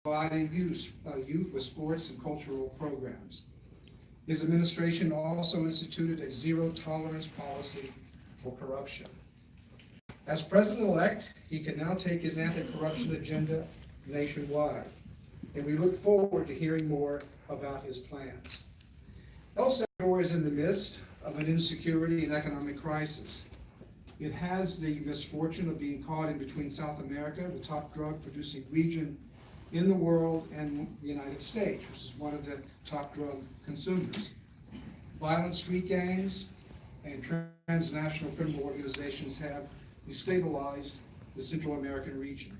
providing youth with sports and cultural programs. His administration also instituted a zero-tolerance policy for corruption. As president-elect, he can now take his anti-corruption agenda nationwide, and we look forward to hearing more about his plans. El Salvador is in the midst of an insecurity and economic crisis. It has the misfortune of being caught in between South America, the top drug-producing region in the world, and the United States, which is one of the top drug consumers. Violent street gangs and transnational criminal organizations have destabilized the Central American region.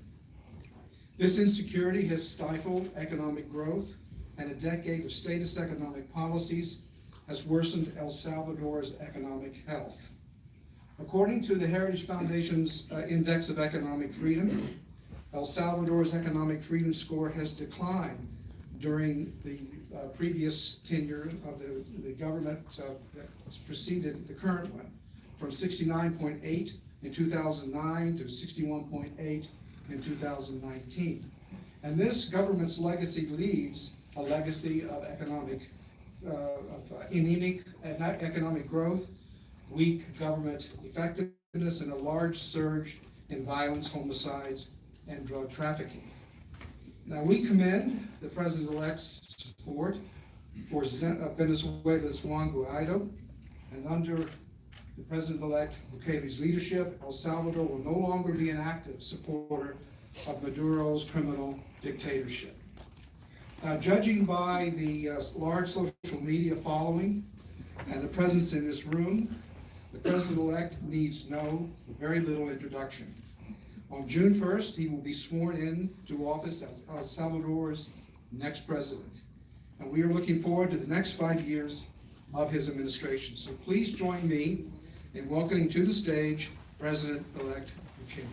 This insecurity has stifled economic growth, and a decade of statist economic policies has worsened El Salvador's economic health. According to the Heritage Foundation's Index of Economic Freedom, El Salvador's economic freedom score has declined during the previous tenure of the government that preceded the current one, from 69.8 in 2009 to 61.8 in 2019. And this government's legacy leaves a legacy of anemic economic growth, weak government effectiveness, and a large surge in violence, homicides, and drug trafficking. Now, we commend the President-elect's support for Venezuela's Juan Guaido, and under the President-elect Bukele's leadership, El Salvador will no longer be an active supporter of Maduro's criminal dictatorship. Judging by the large social media following and the presence in this room, the President-elect needs very little introduction. On June 1st, he will be sworn in to office as El Salvador's next president. And we are looking forward to the next 5 years of his administration. So please join me in welcoming to the stage President-elect Bukele.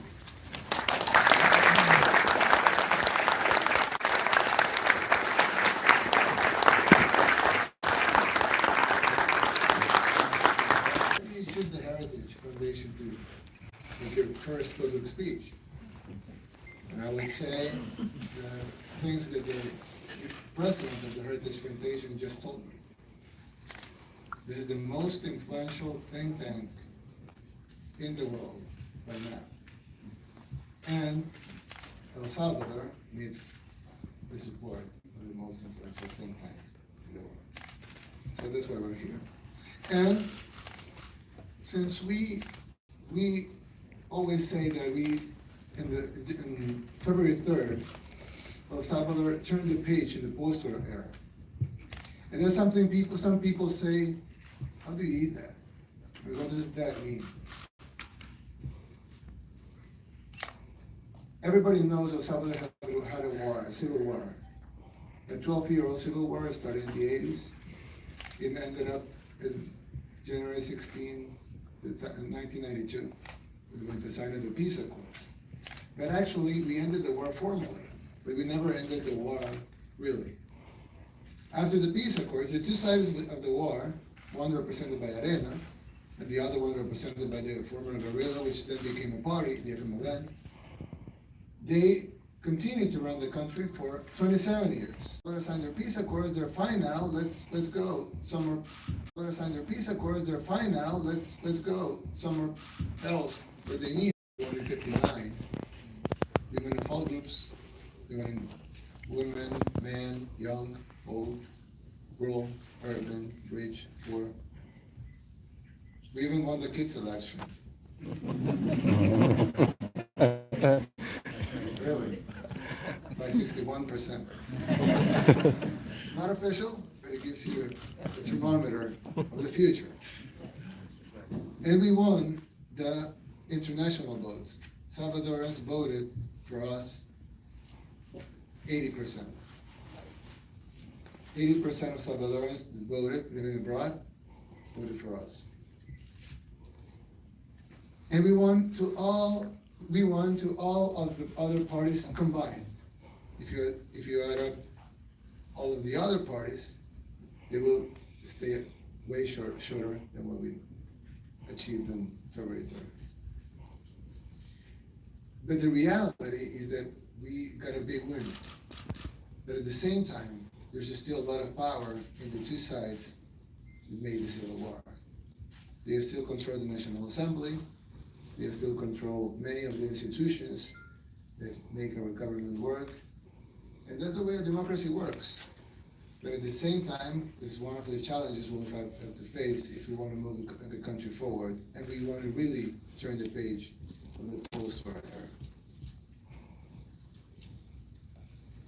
Use the Heritage Foundation to make your first public speech. And I would say the things that the president of the Heritage Foundation just told me. This is the most influential think tank in the world right now. And El Salvador needs the support of the most influential think tank in the world. So that's why we're here. And since we always say that in February 3rd, El Salvador turned the page in the post-war era. And there's some people say, how do you eat that? Or what does that mean? Everybody knows El Salvador had a war, a civil war. A 12-year-old civil war started in the 80s. It ended up in January 16, 1992, with the sign of the peace accords. But actually, we ended the war formally, but we never ended the war really. After the peace accords, the two sides of the war, one represented by Arena, and the other one represented by the former guerrilla, which then became a party, the FMLN, they continued to run the country for 27 years. They signed their peace accords, they're fine now, let's go somewhere. They signed their peace accords, they're fine now, let's go somewhere else where they need. Born in 59, we went in all groups, we went in women, men, young, old, rural, urban, rich, poor. We even won the kids election. Really? By 61%. It's not official, but it gives you a thermometer of the future. And we won the international votes. Salvadorans voted for us 80%. 80% of Salvadorans voted, living abroad, voted for us. And we won to all of the other parties combined. If you add up all of the other parties, they will stay way shorter than what we achieved on February 3rd. But the reality is that we got a big win. But at the same time, there's still a lot of power in the two sides that made the Civil War. They still control the National Assembly, they still control many of the institutions that make our government work, and that's the way a democracy works. But at the same time, it's one of the challenges we'll have to face if we want to move the country forward, and we want to really turn the page from the post-war era.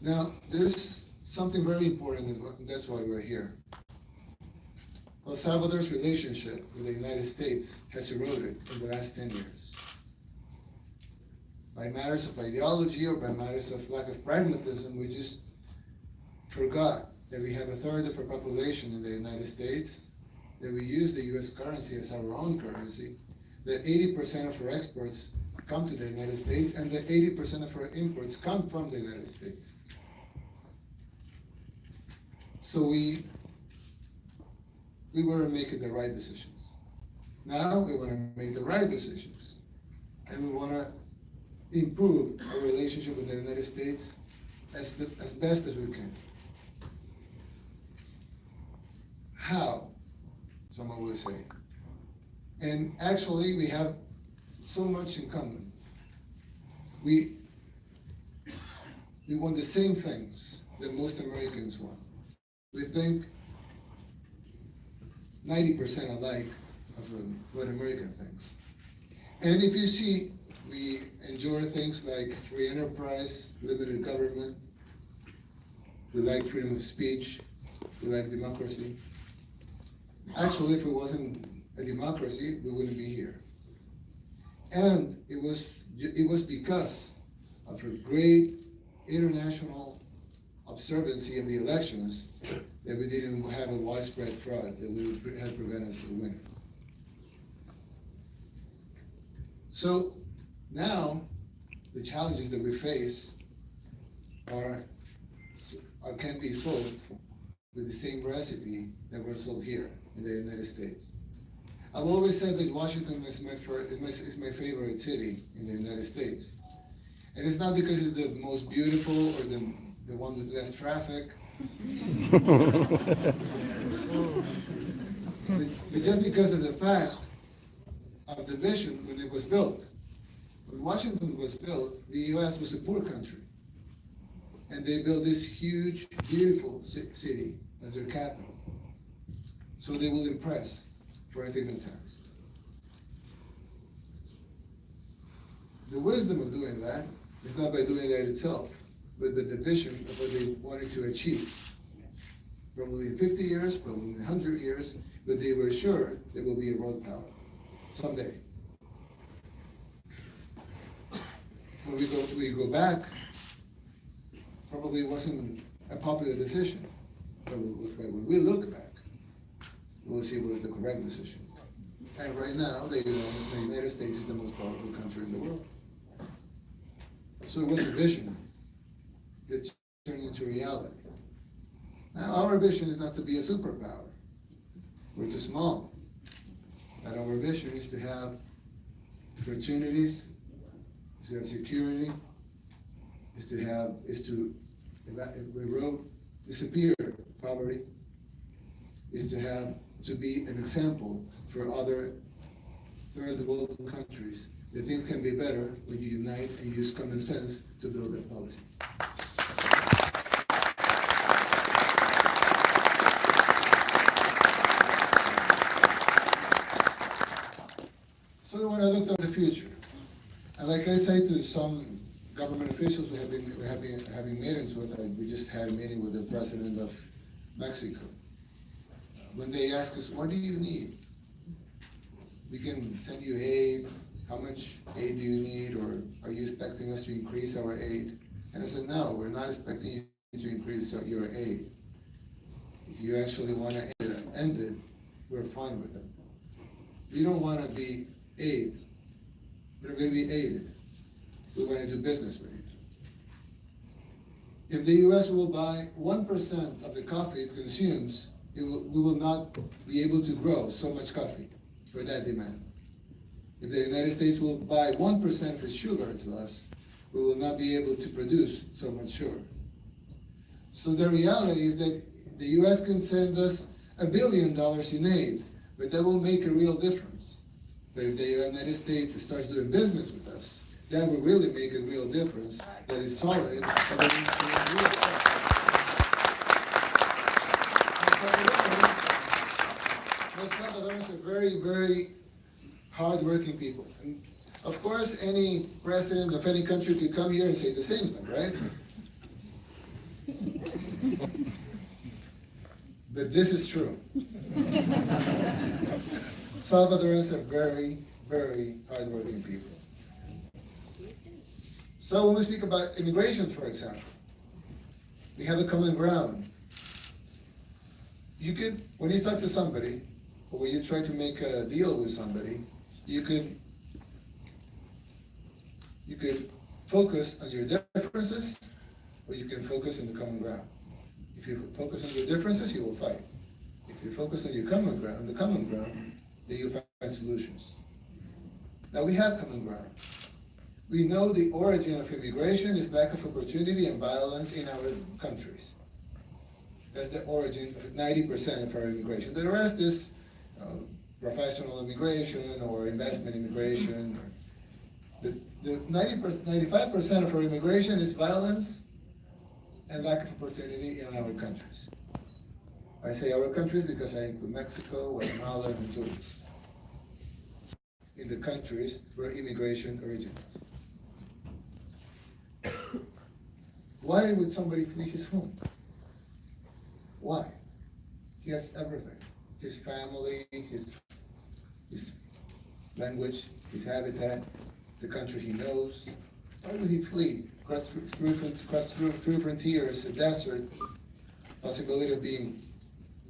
Now, there's something very important, and that's why we're here. El Salvador's relationship with the United States has eroded in the last 10 years. By matters of ideology or by matters of lack of pragmatism, we just forgot that we have a third of our population in the United States, that we use the US currency as our own currency, that 80% of our exports come to the United States, and that 80% of our imports come from the United States. So we were making the right decisions. Now we want to make the right decisions, and we want to improve our relationship with the United States as best as we can. How? Someone will say. And actually, we have so much in common. We want the same things that most Americans want. We think 90% alike of what America thinks. And if you see, we enjoy things like free enterprise, limited government, we like freedom of speech, we like democracy. Actually, if it wasn't a democracy, we wouldn't be here. And it was because of a great international observancy of the elections that we didn't have a widespread fraud that would have prevented us from winning. So now the challenges that we face can be solved with the same recipe that were solved here in the United States. I've always said that Washington is my favorite city in the United States. And it's not because it's the most beautiful or the one with less traffic. but just because of the fact of the vision when it was built. When Washington was built, the US was a poor country. And they built this huge, beautiful city as their capital. So they will impress foreign dignitaries. The wisdom of doing that is not by doing that itself, but the vision of what they wanted to achieve. Probably in 50 years, probably in 100 years, but they were sure there will be a world power someday. When we go back, probably wasn't a popular decision. But when we look back, we'll see what was the correct decision. And right now, the United States is the most powerful country in the world. So it was a vision that turned into reality. Now, our vision is not to be a superpower. We're too small. And our vision is to have opportunities, is to have security, is to disappear poverty, is to be an example for other third world countries that things can be better when you unite and use common sense to build a policy. So when I looked at the future, and like I say to some government officials we're having meetings with, we just had a meeting with the president of Mexico. When they ask us, what do you need? We can send you aid. How much aid do you need? Or are you expecting us to increase our aid? And I said, no, we're not expecting you to increase your aid. If you actually want to end it, we're fine with it. We don't want to be aid. We're going to be aided. We want to do business with you. If the US will buy 1% of the coffee it consumes, we will not be able to grow so much coffee for that demand. If the United States will buy 1% of its sugar to us, we will not be able to produce so much sugar. So the reality is that the US can send us $1 billion in aid, but that will make a real difference. But if the United States starts doing business with us, that will really make a real difference that is solid. And that the Salvadorans are very, very hard-working people. And of course, any president of any country could come here and say the same thing, right? But this is true. Salvadorans are very, very hardworking people. So when we speak about immigration, for example, we have a common ground. You could, when you talk to somebody, or when you try to make a deal with somebody, you could focus on your differences, or you can focus on the common ground. If you focus on your differences, you will fight. If you focus on your common ground, then you'll find solutions. Now we have common ground. We know the origin of immigration is lack of opportunity and violence in our countries. That's the origin of 90% of our immigration. The rest is professional immigration or investment immigration. The 95% of our immigration is violence and lack of opportunity in our countries. I say our countries because I include Mexico, Guatemala, and Honduras. In the countries where immigration originates. Why would somebody flee his home? Why? He has everything. His family, his language, his habitat, the country he knows. Why would he flee? Cross through frontiers, a desert, possibility of being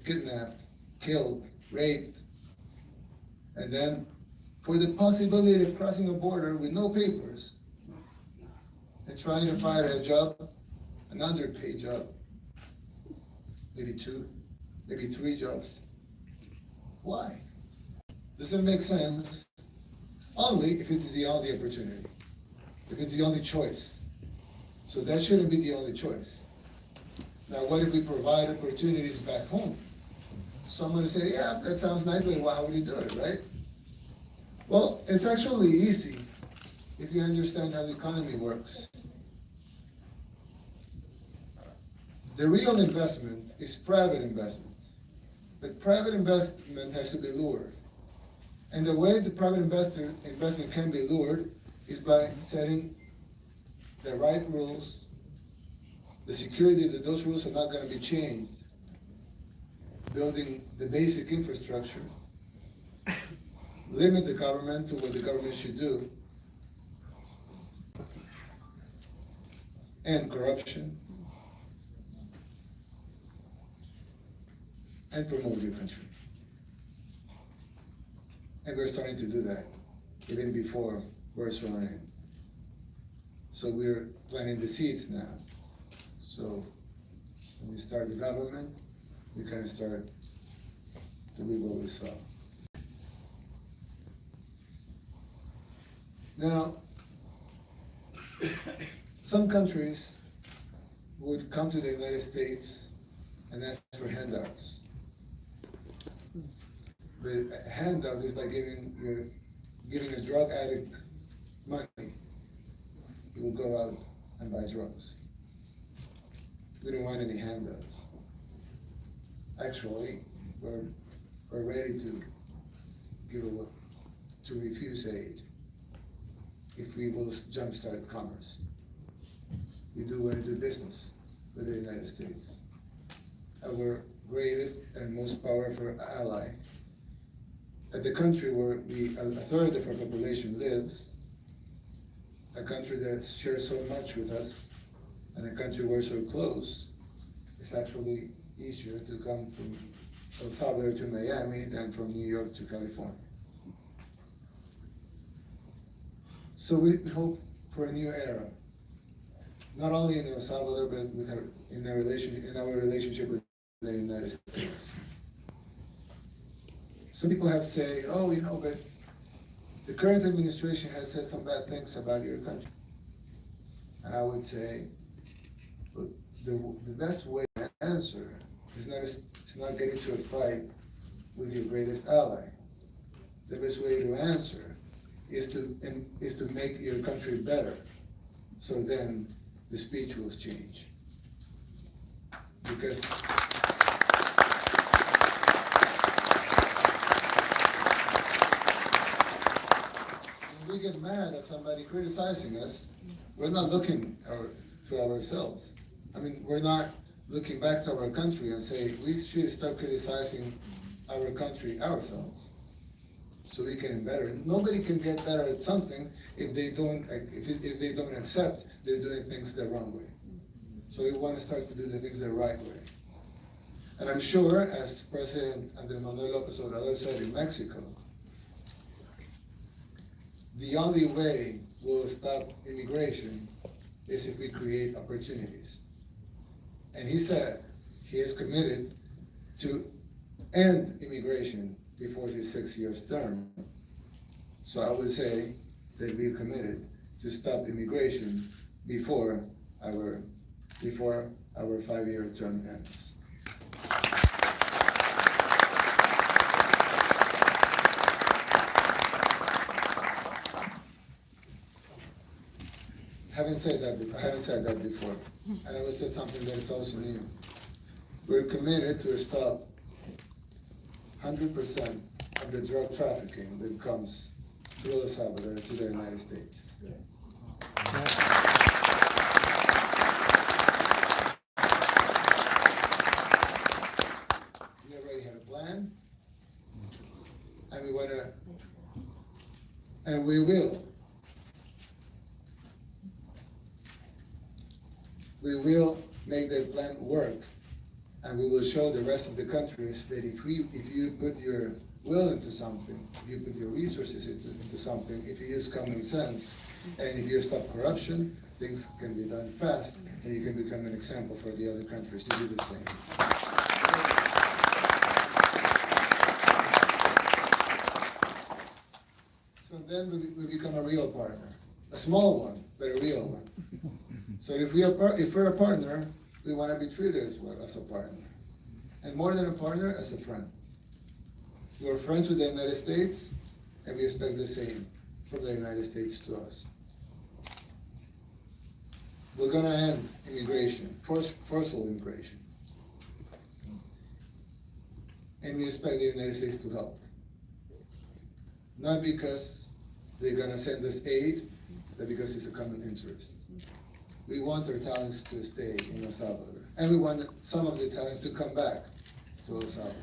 kidnapped, killed, raped, and then for the possibility of crossing a border with no papers and trying to find a job, an underpaid job, maybe 2, maybe 3 jobs. Why? Doesn't make sense only if it's the only opportunity, if it's the only choice. So that shouldn't be the only choice. Now, what if we provide opportunities back home? Someone will say, yeah, that sounds nice, but how would you do it, right? Well, it's actually easy if you understand how the economy works. The real investment is private investment. But private investment has to be lured. And the way the private investment can be lured is by setting the right rules, the security that those rules are not going to be changed, building the basic infrastructure, limit the government to what the government should do, and corruption, and promote your country. And we're starting to do that, even before we're sworn in. So we're planting the seeds now. So when we start the government, we kind of start to reap what we sow. Now, some countries would come to the United States and ask for handouts. But a handout is like giving a drug addict money. He will go out and buy drugs. We don't want any handouts. Actually, we're ready to refuse aid if we will jumpstart commerce. We do want to do business with the United States. Our greatest and most powerful ally, at the country where a third of our population lives, a country that shares so much with us, and a country we're so close, it's actually easier to come from El Salvador to Miami than from New York to California. So we hope for a new era, not only in El Salvador, but in our relationship with the United States. Some people have said, oh, but the current administration has said some bad things about your country. And I would say, but the best way to answer is not getting to a fight with your greatest ally. The best way to answer is to make your country better. So then the speech will change. Because when we get mad at somebody criticizing us, we're not looking to ourselves. I mean, we're not looking back to our country and say, we should start criticizing our country ourselves, so we can get better. Nobody can get better at something if they don't accept they're doing things the wrong way. So we want to start to do the things the right way. And I'm sure, as President Andrés Manuel López Obrador said in Mexico, the only way we'll stop immigration is if we create opportunities. And he said he is committed to end immigration before his 6 years term. So I would say that we're committed to stop immigration before our 5-year term ends. I haven't said that before, and I will say something that is also new. We're committed to stop 100% of the drug trafficking that comes through El Salvador to the United States. We already have a plan, and we will. We will make that plan work, and we will show the rest of the countries that if you put your will into something, if you put your resources into something, if you use common sense, and if you stop corruption, things can be done fast, and you can become an example for the other countries to do the same. So then we become a real partner, a small one, but a real one. So if we're a partner, we want to be treated as well as a partner. And more than a partner, as a friend. We're friends with the United States, and we expect the same from the United States to us. We're going to end immigration, forceful immigration. And we expect the United States to help. Not because they're going to send us aid, but because it's a common interest. We want our talents to stay in El Salvador. And we want some of the talents to come back to El Salvador.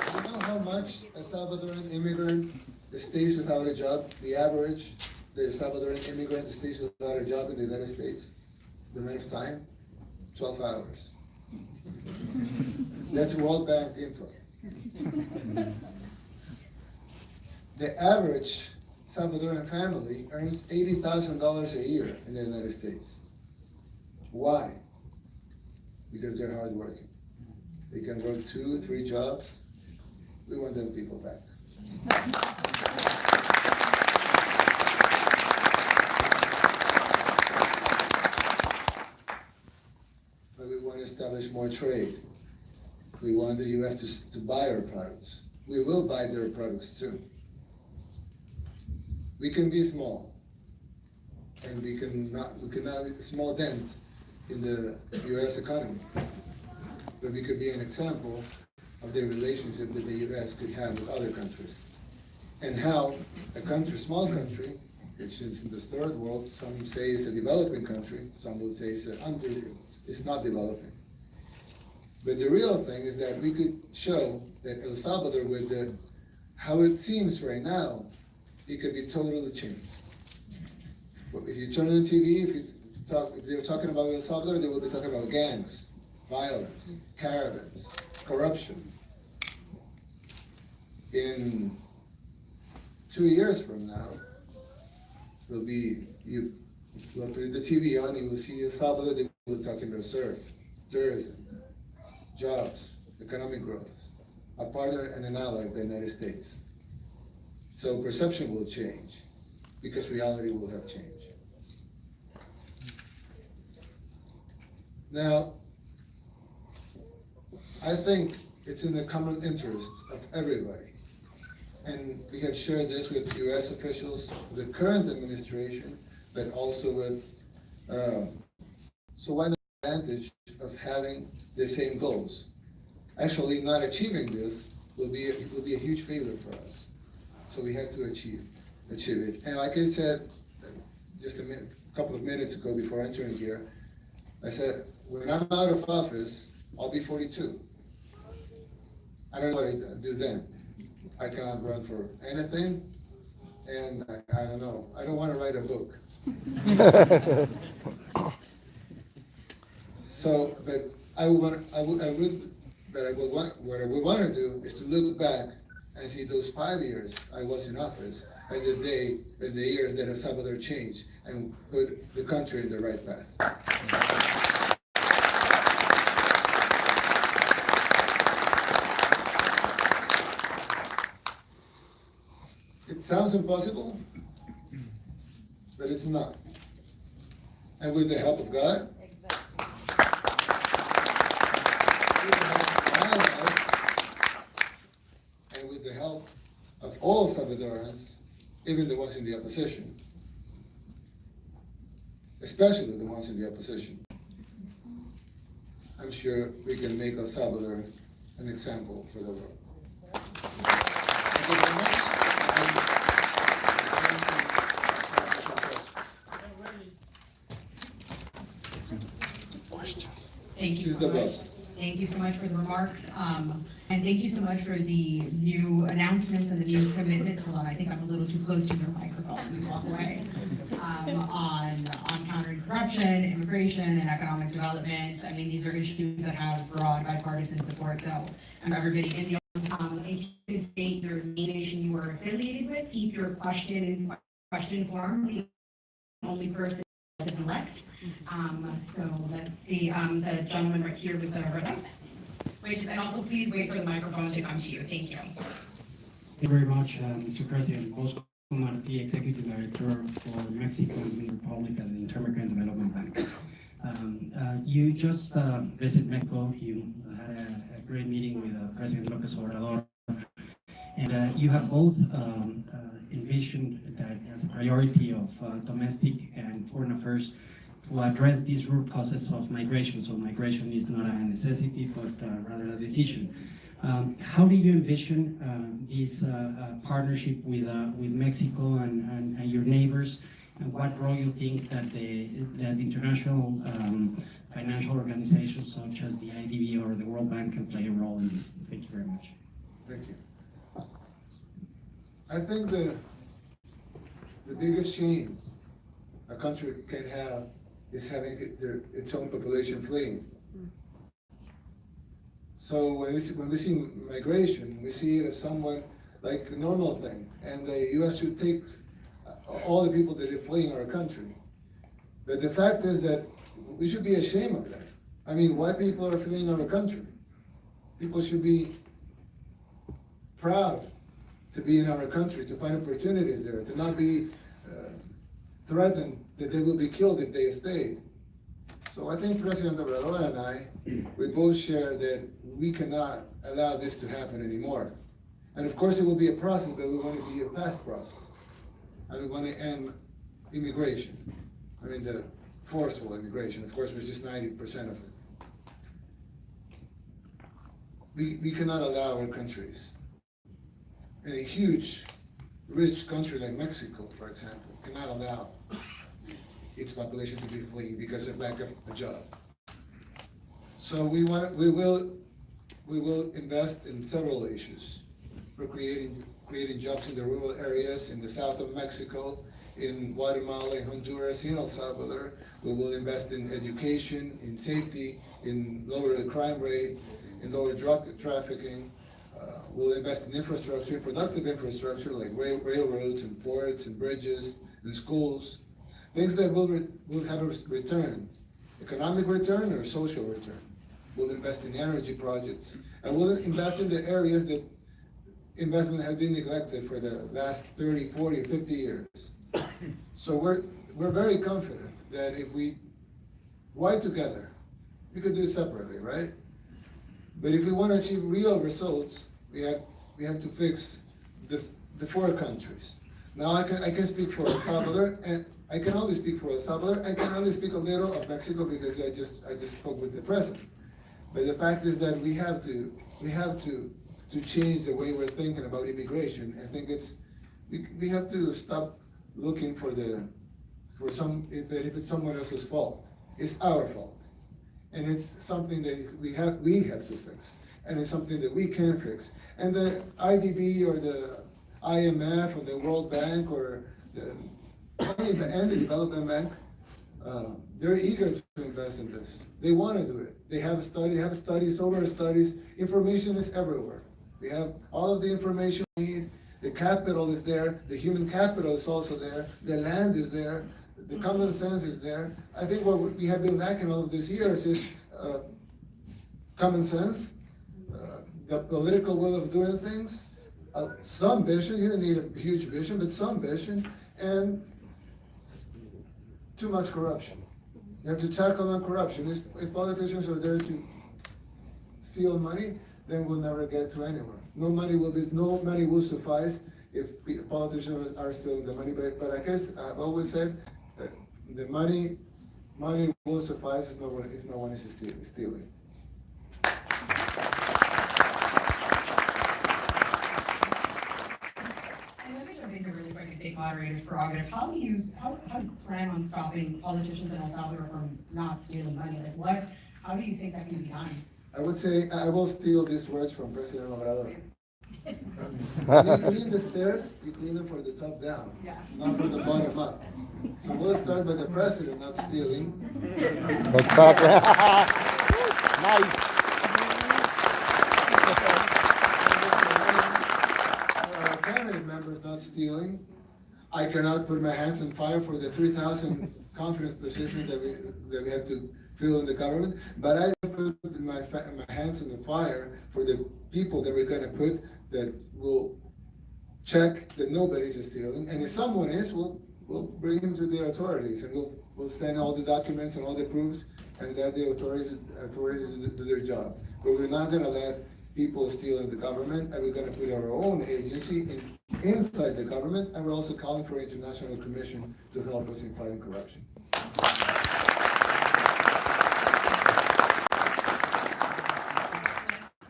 Do you know how much a Salvadoran immigrant stays without a job? The average, the Salvadoran immigrant stays without a job in the United States, the amount of time? 12 hours. That's World Bank info. The average Salvadoran family earns $80,000 a year in the United States. Why? Because they're hardworking. They can work 2, 3 jobs. We want them people back. But we want to establish more trade. We want the U.S. to buy our products. We will buy their products too. We can be small, and we cannot a small dent in the U.S. economy, but we could be an example of the relationship that the U.S. could have with other countries, and how a small country, which is in the third world, some say it's a developing country, some will say it's not developing. But the real thing is that we could show that El Salvador, with how it seems right now, it could be totally changed. But if you turn on the TV, if they're talking about El Salvador, they will be talking about gangs, violence, caravans, corruption. In 2 years from now, you will put the TV on, you will see El Salvador, they will be talking about surf, tourism, jobs, economic growth, a partner and an ally of the United States. So perception will change. because reality will have changed. Now, I think it's in the common interest of everybody, and we have shared this with US officials, the current administration, but also with, so why not the advantage of having the same goals? Actually, not achieving this will be a huge failure for us. So we have to achieve it. And like I said, just a couple of minutes ago before entering here, I said, when I'm out of office, I'll be 42. I don't know what to do then. I cannot run for anything, and I don't know. I don't want to write a book. So, but what I would want to do is to look back and see those 5 years I was in office as the years that El Salvador changed and put the country in the right path. It sounds impossible, but it's not. And with the help of God, and with the help of all Salvadorans, even the ones in the opposition, especially the ones in the opposition, I'm sure we can make El Salvador an example for the world. Thank you very much. Thank you She's so the much. best. Thank you so much for the remarks. And thank you so much for the new announcements and the new commitments. Hold on, I think I'm a little too close to your microphone. Let me walk away. On countering corruption, immigration, and economic development. I mean, these are issues that have broad bipartisan support. So, everybody in the audience, if you can state your nation you are affiliated with, keep your question form. The only person elect. So let's see, the gentleman right here with the red hat. Wait, and also please wait for the microphone to come to you. Thank you. Thank you very much, Mr. President. Bosco Marti, Executive Director for Mexico and Republic and the Inter-American Development Bank. You just visited Mexico. You had a great meeting with President López Obrador. And you have both envisioned that as a priority of domestic and foreign affairs to address these root causes of migration. So migration is not a necessity, but rather a decision. How do you envision this partnership with Mexico and your neighbors? And what role you think that that international financial organizations such as the IDB or the World Bank can play a role in this? Thank you very much. Thank you. I think the biggest shame a country can have is having its own population fleeing. So when we see migration, we see it as somewhat like a normal thing, and the U.S. should take all the people that are fleeing our country. But the fact is that we should be ashamed of that. I mean, why people are fleeing our country? People should be proud to be in our country, to find opportunities there, to not be threatened that they will be killed if they stay. So I think President Obrador and I, we both share that we cannot allow this to happen anymore. And of course it will be a process, but we want it to be a fast process. And we want to end immigration. I mean the forceful immigration, of course, was just 90% of it. We cannot allow our countries, in a huge, rich country like Mexico, for example, cannot allow its population to be fleeing because of lack of a job. So we will invest in several issues. We're creating jobs in the rural areas in the south of Mexico, in Guatemala, in Honduras, in El Salvador. We will invest in education, in safety, in lower the crime rate, in lower drug trafficking. We'll invest in infrastructure, productive infrastructure like railroads and ports and bridges and schools. Things that will have a return, economic return or social return. We'll invest in energy projects. And we'll invest in the areas that investment has been neglected for the last 30, 40, 50 years. So we're very confident that if we work together, we could do it separately, right? But if we want to achieve real results, we have to fix the four countries. Now I can speak for El Salvador, and I can only speak for El Salvador. I can only speak a little of Mexico because I just spoke with the president. But the fact is that we have to change the way we're thinking about immigration. I think we have to stop looking if it's someone else's fault. It's our fault, and it's something that we have to fix, and it's something that we can fix. And the IDB or the IMF or the World Bank or and the Development Bank, they're eager to invest in this. They want to do it. They have studies, solar studies. Information is everywhere. We have all of the information we need. The capital is there. The human capital is also there. The land is there. The common sense is there. I think what we have been lacking all of these years is common sense, the political will of doing things, some vision. You don't need a huge vision, but some vision, and too much corruption. You have to tackle on corruption. If politicians are there to steal money, then we'll never get to anywhere. No money will suffice if politicians are stealing the money. But I guess I've always said that the money will suffice if no one is stealing. State moderator's prerogative. How do you plan on stopping politicians in El Salvador from not stealing money? How do you think that can be done? I would say, I will steal these words from President Obrador. When you clean the stairs, you clean them from the top down, not from the bottom up. So we'll start by the president not stealing. That's nice. Cabinet members not stealing. I cannot put my hands on fire for the 3,000 confidence positions that we have to fill in the government, but I put my hands on the fire for the people that we're going to put that will check that nobody's stealing, and if someone is, we'll bring him to the authorities, and we'll send all the documents and all the proofs, and let the authorities do their job. But we're not going to let people steal in the government, and we're going to put our own agency inside the government, and we're also calling for an international commission to help us in fighting corruption.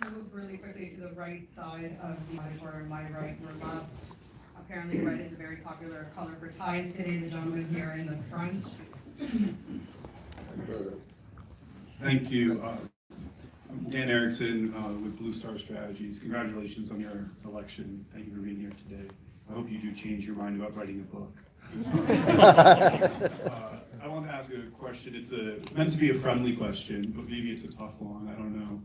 Let's move really quickly to the right side of the auditorium, my right, your left. Apparently red is a very popular color for ties today. The gentleman here in the front. Thank you. I'm Dan Erickson with Blue Star Strategies. Congratulations on your election. Thank you for being here today. I hope you do change your mind about writing a book. I want to ask a question. It's meant to be a friendly question, but maybe it's a tough one. I don't know.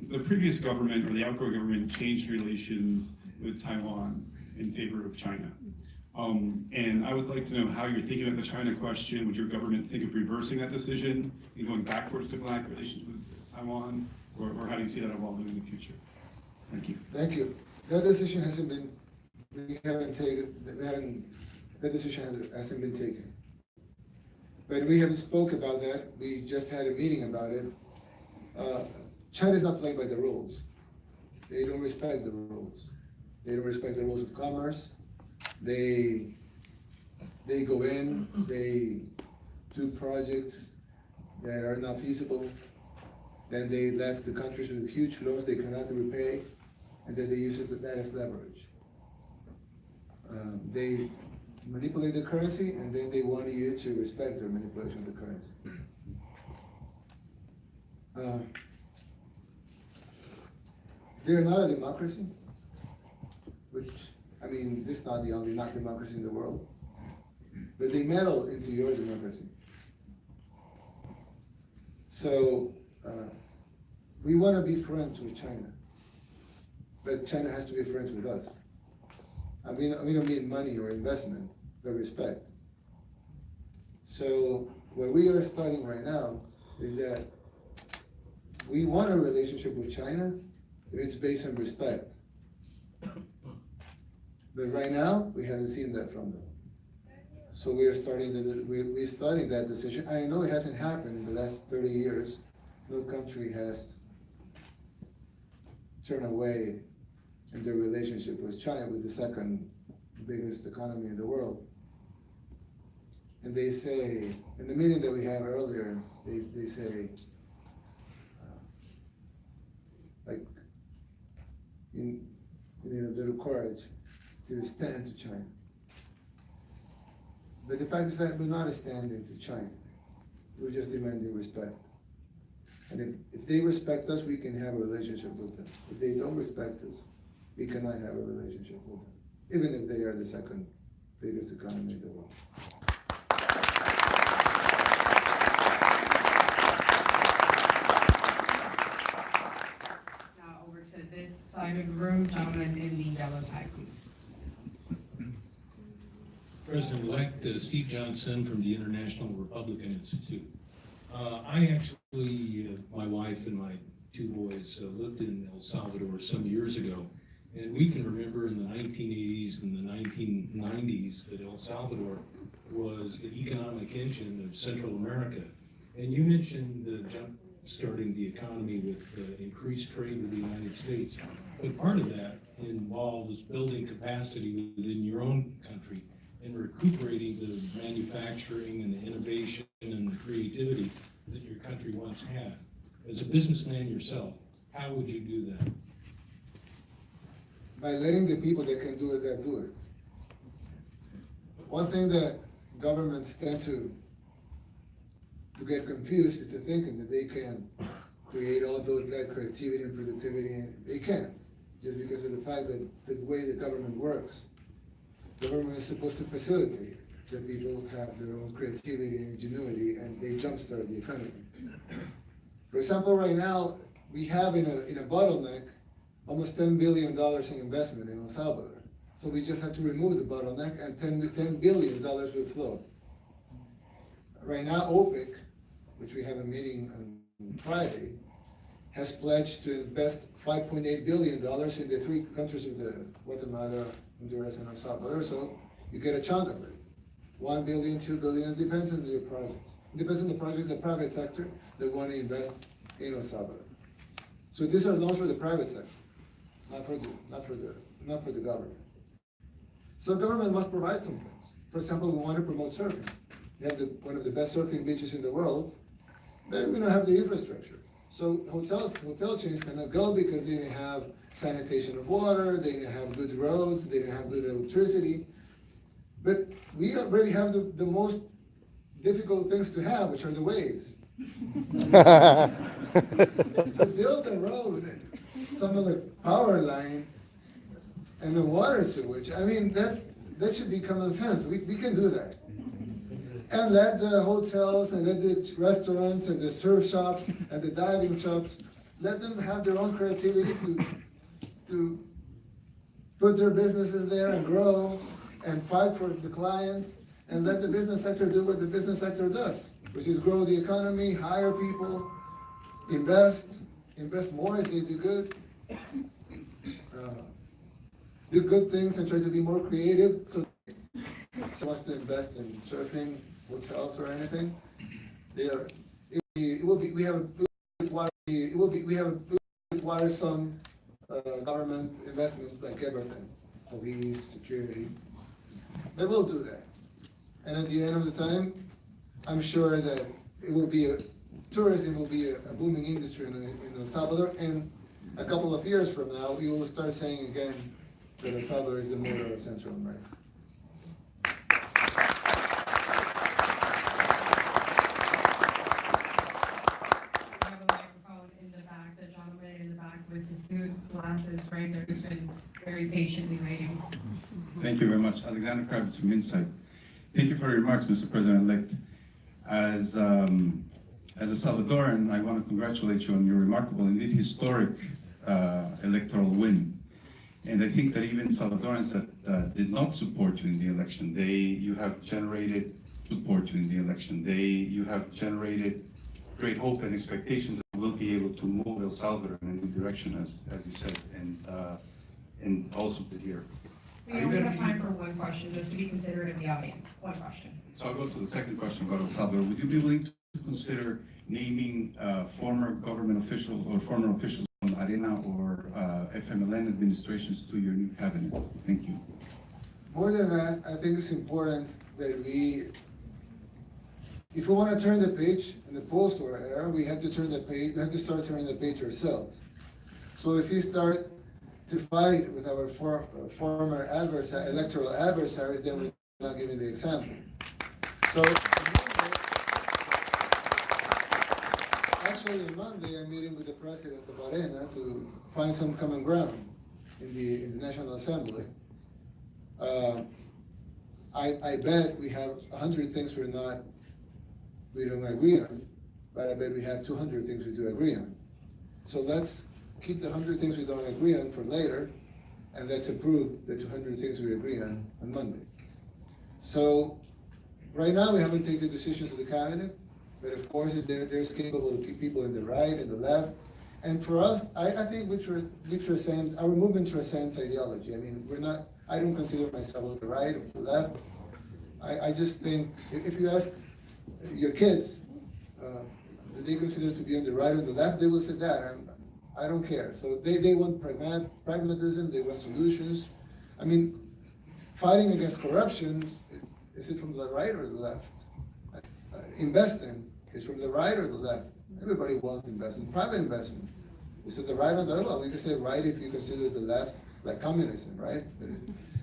The previous government, or the outgoing government, changed relations with Taiwan in favor of China. And I would like to know how you're thinking about the China question. Would your government think of reversing that decision and going backwards to diplomatic relations with Taiwan, or how do you see that evolving in the future? Thank you. Thank you. That decision hasn't been taken. But we haven't spoke about that. We just had a meeting about it. China's not playing by the rules. They don't respect the rules. They don't respect the rules of commerce. They go in, they do projects that are not feasible. Then they left the countries with huge loans they cannot repay, and then they use that as leverage. They manipulate the currency, and then they want you to respect their manipulation of the currency. They're not a democracy, which, I mean, this is not the only not democracy in the world, but they meddle into your democracy. So we want to be friends with China, but China has to be friends with us. I mean, we don't mean money or investment, but respect. So what we are studying right now is that we want a relationship with China if it's based on respect. But right now, we haven't seen that from them. So we're starting that decision. I know it hasn't happened in the last 30 years. No country has turned away in their relationship with China, with the second biggest economy in the world. And they say, in the meeting that we had earlier, they say, like, you need a little courage to stand to China. But the fact is that we're not standing to China. We're just demanding respect. And if they respect us, we can have a relationship with them. If they don't respect us, we cannot have a relationship with them, even if they are the second biggest economy in the world. Now over to this side of the room, gentlemen in the yellow tie, please. President-elect Steve Johnson from the International Republican Institute. I actually, my wife and my two boys lived in El Salvador some years ago, and we can remember in the 1980s and the 1990s that El Salvador was the economic engine of Central America. And you mentioned jump-starting the economy with increased trade with the United States, but part of that involves building capacity within your own country and recuperating the manufacturing and the innovation and the creativity that your country once had. As a businessman yourself, how would you do that? By letting the people that can do it, do it. One thing that governments tend to get confused is to thinking that they can create all that creativity and productivity, and they can't, just because of the fact that the way the government works. Government is supposed to facilitate that people have their own creativity and ingenuity, and they jumpstart the economy. For example, right now, we have in a bottleneck almost $10 billion in investment in El Salvador. So we just have to remove the bottleneck and $10 billion will flow. Right now, OPEC, which we have a meeting on Friday, has pledged to invest $5.8 billion in the three countries of the Guatemala, Honduras, and El Salvador. So you get a chunk of it. 1 billion, 2 billion, it depends on your projects. It depends on the project, the private sector that want to invest in El Salvador. So these are loans for the private sector, not for the government. So government must provide some things. For example, we want to promote surfing. We have one of the best surfing beaches in the world, then we don't have the infrastructure. So hotel chains cannot go because they didn't have sanitation of water, they didn't have good roads, they didn't have good electricity. But we already have the most difficult things to have, which are the waves. To build a road, some of the power line, and the water sewage, I mean, that should be common sense. We can do that. And let the hotels and let the restaurants and the surf shops and the diving shops, let them have their own creativity to put their businesses there and grow and fight for the clients, and let the business sector do what the business sector does, which is grow the economy, hire people, invest more if they do good, do good things and try to be more creative. So someone wants to invest in surfing, hotels, or anything, it will require some government investment, like everything, police, security. They will do that, and at the end of the time, I'm sure that tourism will be a booming industry in El Salvador, and a couple of years from now, we will start saying again that El Salvador is the motor of Central America. With the suit, glasses, right there, who's been very patiently waiting. Thank you very much. Alexander Kravitz from Insight. Thank you for your remarks, Mr. President-elect. As a Salvadoran, I want to congratulate you on your remarkable, indeed historic electoral win. And I think that even Salvadorans that did not support you in the election, you have generated support you in the election. You have generated great hope and expectations that we'll be able to move El Salvador in a new direction, as you said, and also to here. We only have time for one question, just to be considerate of the audience. One question. So I'll go to the second question about El Salvador. Would you be willing to consider naming former government officials or former officials from Arena or FMLN administrations to your new cabinet? Thank you. More than that, I think it's important that if we want to turn the page in the post-war era, we have to turn the page, we have to start turning the page ourselves. So if we start to fight with our former electoral adversaries, then we're not giving the example. So actually on Monday, I'm meeting with the president of Arena to find some common ground in the National Assembly. I bet we have 100 things we don't agree on, but I bet we have 200 things we do agree on. So let's keep the 100 things we don't agree on for later, and let's approve the 200 things we agree on Monday. So right now, we haven't taken decisions of the cabinet, but of course, there's capable people in the right and the left. And for us, I think we transcend, our movement transcends ideology. I mean, I don't consider myself on the right or the left. I just think, if you ask your kids, do they consider to be on the right or the left, they will say that. I don't care. So they want pragmatism, they want solutions. I mean, fighting against corruption, is it from the right or the left? Investing is from the right or the left? Everybody wants investment, private investment. Is it the right or the left? Well, you can say right if you consider the left like communism, right?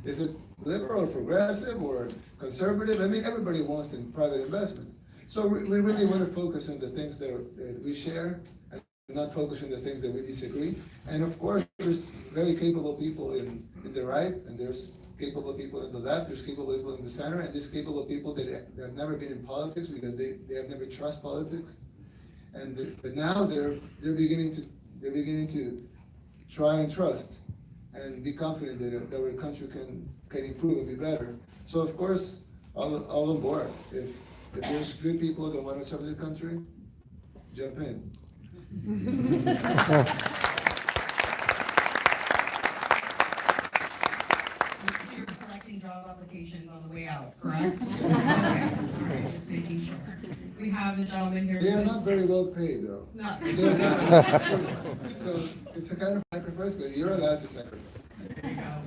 Is it liberal or progressive or conservative? I mean, everybody wants in private investment. So we really want to focus on the things that we share and not focus on the things that we disagree. And of course, there's very capable people in the right, and there's capable people in the left, there's capable people in the center, and there's capable people that have never been in politics because they have never trust politics. But now they're beginning to try and trust and be confident that our country can improve and be better. So of course, all on board. If there's good people that want to serve their country, jump in. You're collecting job applications on the way out, correct? Okay, all right, just making sure. We have a gentleman here. They are not very well paid, though. No. They're not. So it's a kind of sacrifice, but you're allowed to sacrifice. There you go.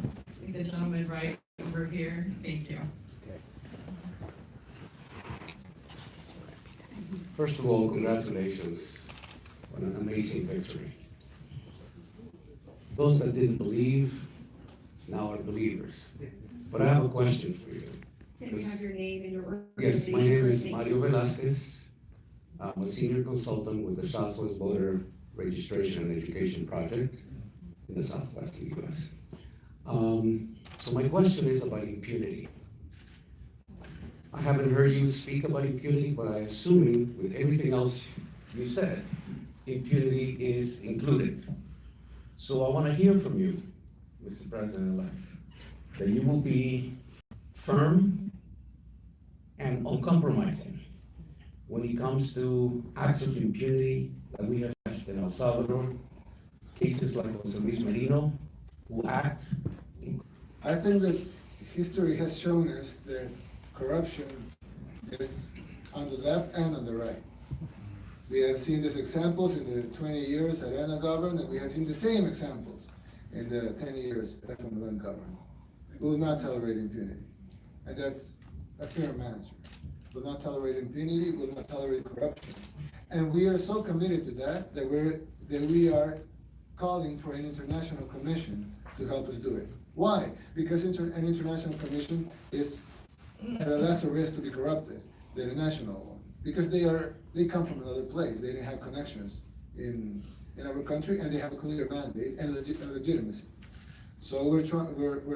The gentleman right over here. Thank you. First of all, congratulations on an amazing victory. Those that didn't believe now are believers. But I have a question for you. Can you have your name and your Yes, organization? my name is Thank Mario you. Velasquez. I'm a senior consultant with the Southwest Voter Registration and Education Project in the Southwest of the US. So my question is about impunity. I haven't heard you speak about impunity, but I'm assuming with everything else you said, impunity is included. So I want to hear from you, Mr. President-elect, that you will be firm and uncompromising when it comes to acts of impunity that we have in El Salvador, cases like Jose Luis Merino, who act in. I think that history has shown us that corruption is on the left and on the right. We have seen these examples in the 20 years Arena governed, and we have seen the same examples in the 10 years FMLN governed. We will not tolerate impunity. And that's a fair answer. We will not tolerate impunity, we will not tolerate corruption. And we are so committed to that that we are calling for an international commission to help us do it. Why? Because an international commission is at a lesser risk to be corrupted than a national one. Because they come from another place. They didn't have connections in our country, and they have a clear mandate and legitimacy. So we're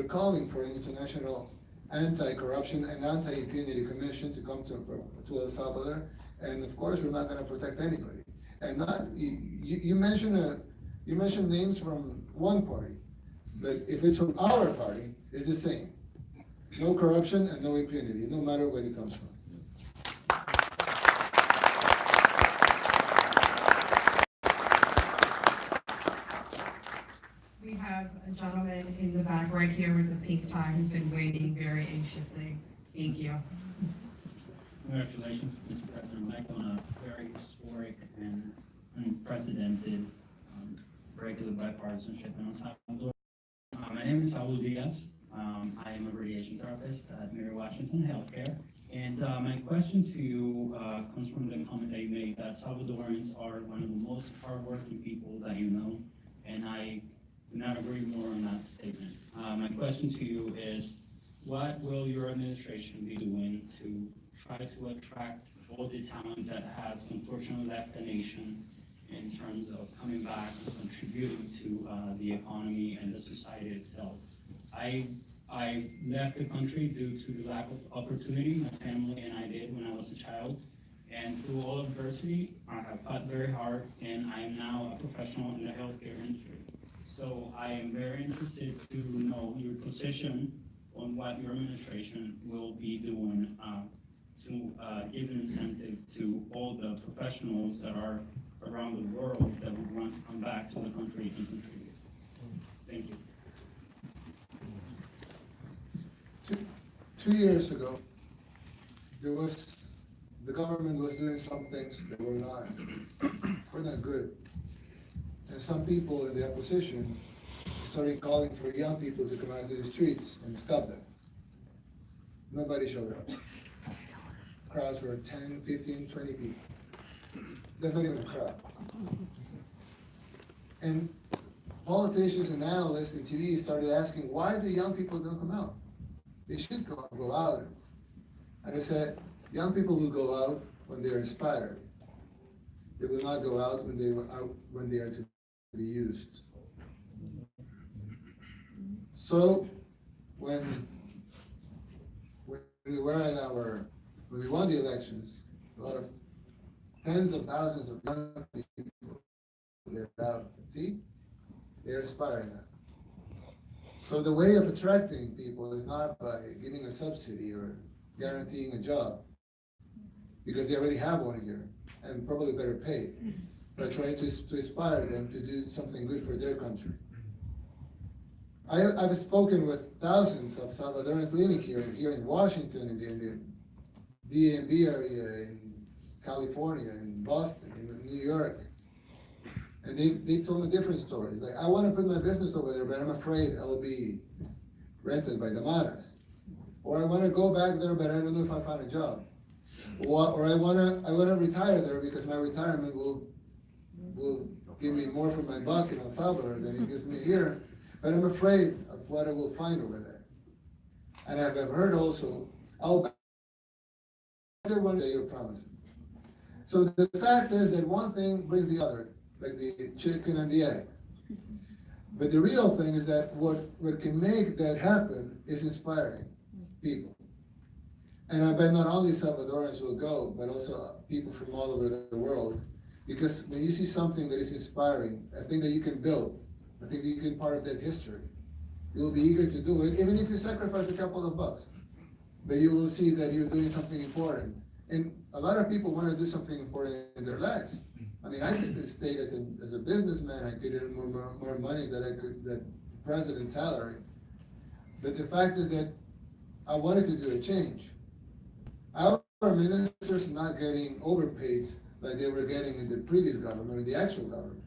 calling for an international anti-corruption and anti-impunity commission to come to El Salvador, and of course we're not going to protect anybody. And you mentioned names from one party, but if it's from our party, it's the same. No corruption and no impunity, no matter where it comes from. We have a gentleman in the back right here with the pink tie has been waiting very anxiously. Thank you. Congratulations, Mr. President-elect, on a very historic and unprecedented break of the bipartisanship in El Salvador. My name is Saul Diaz. I am a radiation therapist at Mary Washington Healthcare. And my question to you comes from the comment that you made that Salvadorans are one of the most hardworking people that you know, and I do not agree more on that statement. My question to you is, what will your administration be doing to try to attract all the talent that has unfortunately left the nation in terms of coming back and contributing to the economy and the society itself? I left the country due to the lack of opportunity. My family and I did when I was a child. And through all adversity, I have fought very hard, and I am now a professional in the healthcare industry. So I am very interested to know your position on what your administration will be doing to give an incentive to all the professionals that are around the world that would want to come back to the country and contribute. Thank you. 2 years ago, the government was doing some things that were not good. And some people in the opposition started calling for young people to come out to the streets and stop them. Nobody showed up. Crowds were 10, 15, 20 people. That's not even a crowd. And politicians and analysts and TV started asking, why do young people don't come out? They should go out. And I said, young people will go out when they are inspired. They will not go out when they are to be used. So when we won the elections, a lot of tens of thousands of young people get out. See, they're inspiring that. So the way of attracting people is not by giving a subsidy or guaranteeing a job, because they already have one here and probably better paid, but trying to inspire them to do something good for their country. I've spoken with thousands of Salvadorans living here in Washington, in the DMV area, in California, in Boston, in New York. And they told me different stories. Like, I want to put my business over there, but I'm afraid I will be rented by the Maras. Or I want to go back there, but I don't know if I find a job. Or I want to retire there because my retirement will give me more for my buck in El Salvador than it gives me here. But I'm afraid of what I will find over there. And I've heard also, I'll one day you're promising. So the fact is that one thing brings the other, like the chicken and the egg. But the real thing is that what can make that happen is inspiring people. And I bet not only Salvadorans will go, but also people from all over the world. Because when you see something that is inspiring, I think that you can build. I think that you can be part of that history. You will be eager to do it, even if you sacrifice a couple of bucks. But you will see that you're doing something important. And a lot of people want to do something important in their lives. I mean, I could stay as a businessman, I could earn more money than the president's salary. But the fact is that I wanted to do a change. Our ministers are not getting overpaid like they were getting in the previous government, or the actual government.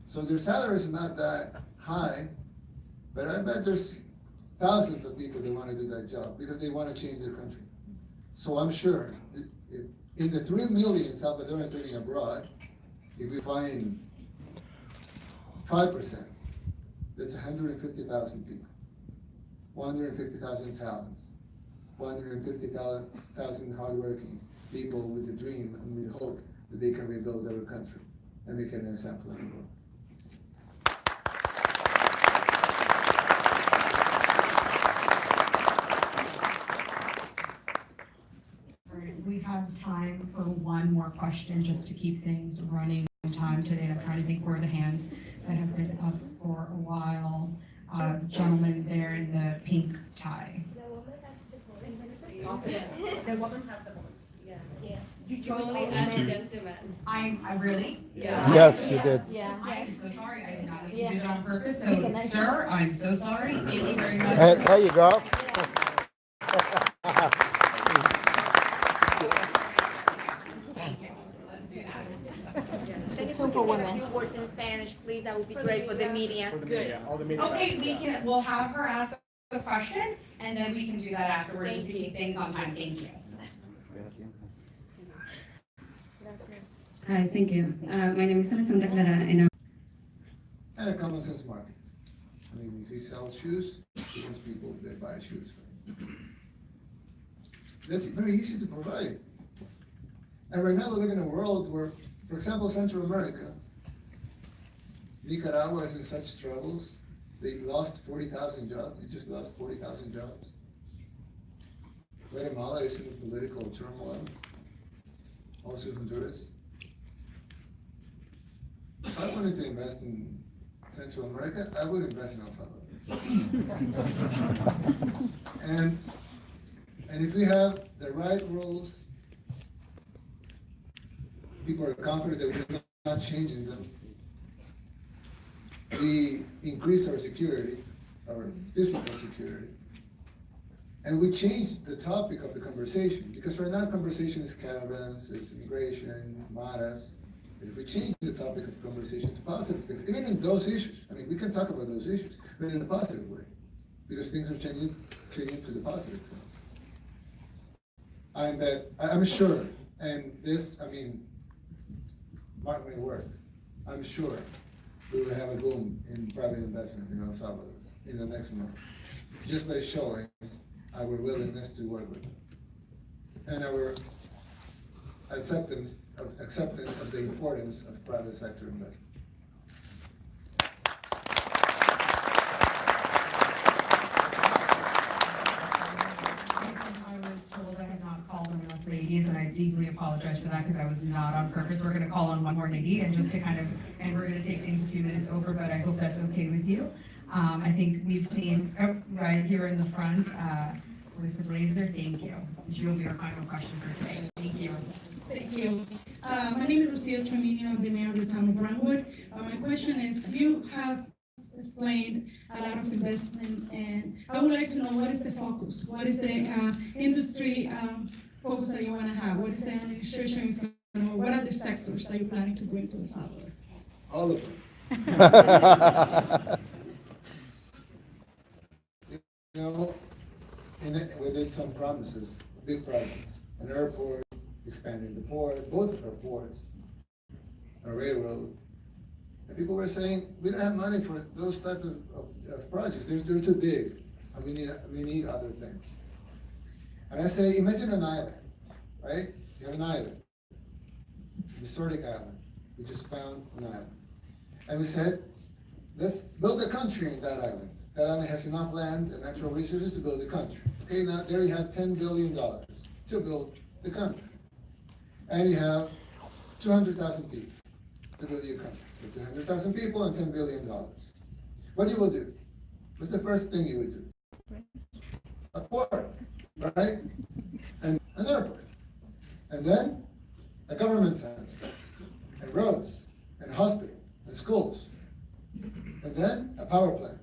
So their salaries are not that high, but I bet there's thousands of people that want to do that job because they want to change their country. So I'm sure in the 3 million Salvadorans living abroad, if we find 5%, that's 150,000 people, 150,000 talents, 150,000 hardworking people with a dream and with hope that they can rebuild our country and make an example of the world. We have time for one more question, just to keep things running on time today. I'm trying to think where the hands that have been up for a while. Gentleman there in the pink tie. The woman has the voice. The woman has the voice. Yeah. You Totally totally as as a a gentleman. I really? Yeah. Yes, you did. Yeah. I'm so sorry, I did not do Yeah. it on purpose, so, sir, I'm so sorry, thank you very much. Hey, there you go. Thank you. Let's do that. Can you speak a few words in Spanish, please? That would be great for the media. Good. Okay, we'll have her ask a question, and then we can do that afterwards to Thank you. keep things on time, thank you. Hi, thank you. My name is Alessandra Clara, and And a common sense market. I mean, if he sells shoes, he wants people that buy shoes. That's very easy to provide. And right now we live in a world where, for example, Central America, Nicaragua is in such troubles. They lost 40,000 jobs. They just lost 40,000 jobs. Guatemala is in political turmoil. Also Honduras. If I wanted to invest in Central America, I would invest in El Salvador. And if we have the right rules, people are confident that we're not changing them. We increase our security, our physical security, and we change the topic of the conversation, because right now conversation is caravans, it's immigration, maras. If we change the topic of conversation to positive things, even in those issues, I mean, we can talk about those issues, but in a positive way, because things are changing to the positive things. I'm sure, and this, I mean, mark my words, I'm sure we will have a boom in private investment in El Salvador in the next months, just by showing our willingness to work with them and our acceptance of the importance of private sector investment. I was told I had not called on enough ladies, and I deeply apologize for that, because I was not on purpose. We're gonna call on one more lady, and just to kind of, and we're gonna take things a few minutes over, but I hope that's okay with you. I think we've seen, right here in the front, with the blazer, thank you. She'll be our final question for today, thank you. Thank you. My name is Lucia Tremino, I'm the mayor of the town of Brentwood. My question is, you have explained a lot of investment, and I would like to know, what is the focus? What is the industry focus that you want to have? What is the administration is going to, what are the sectors that you're planning to bring to El Salvador? All of them. You know, we did some promises, big projects, an airport, expanding the port, both of our ports, a railroad. And people were saying, we don't have money for those types of projects. They're too big, and we need other things. And I say, imagine an island, right? You have an island, a historic island. We just found an island. And we said, let's build a country in that island. That island has enough land and natural resources to build a country. Okay, now there you have $10 billion to build the country. And you have 200,000 people to build your country. So 200,000 people and $10 billion. What you will do? What's the first thing you would do? A port, right? And an airport. And then a government center, and roads, and hospital, and schools. And then a power plant.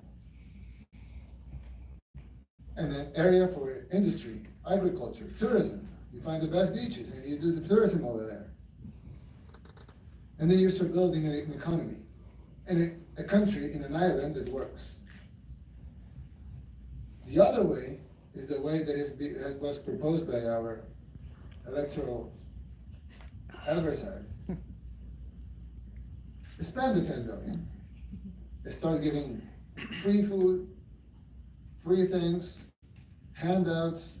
And an area for industry, agriculture, tourism. You find the best beaches and you do the tourism over there. And then you start building an economy and a country in an island that works. The other way is the way that was proposed by our electoral adversaries. Spend the $10 billion. Start giving free food, free things, handouts.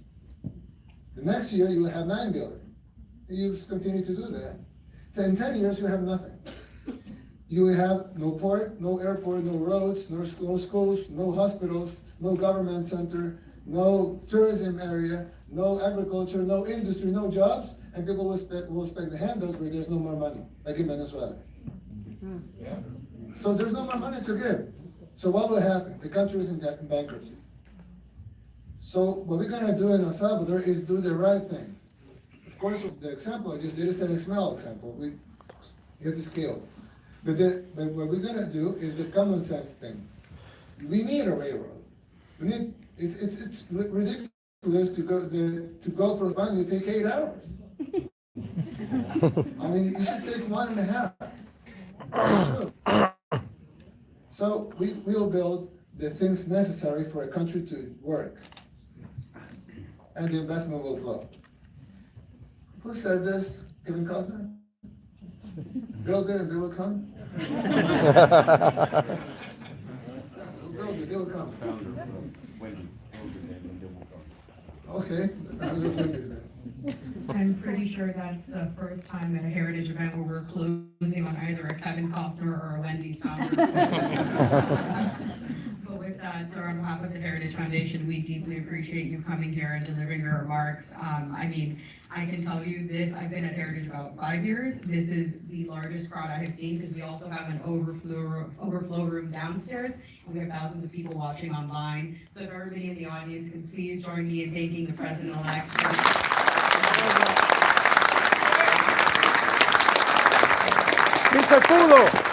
The next year you will have $9 billion. You just continue to do that. In 10 years you have nothing. You will have no port, no airport, no roads, no schools, no hospitals, no government center, no tourism area, no agriculture, no industry, no jobs, and people will expect the handouts where there's no more money, like in Venezuela. Yeah. So there's no more money to give. So what will happen? The country is in bankruptcy. So what we're gonna do in El Salvador is do the right thing. of course, the example I just did is an smell example. You have to scale. But what we're gonna do is the common sense thing. We need a railroad. It's ridiculous to go from Bangor, you take 8 hours. I mean, you should take 1.5. So we will build the things necessary for a country to work, and the investment will flow. Who said this? Kevin Costner? Build it and they will come? We'll build it, they will come. Okay. I'm pretty sure that's the first time at a heritage event where we're closing on either a Kevin Costner or a Wendy's founder. But with that, sir, on behalf of the Heritage Foundation, we deeply appreciate you coming here and delivering your remarks. I mean, I can tell you this, I've been at Heritage about 5 years. This is the largest crowd I have seen because we also have an overflow room downstairs. And we have thousands of people watching online. So if everybody in the audience can please join me in thanking the President-elect. ¡Sí se pudo!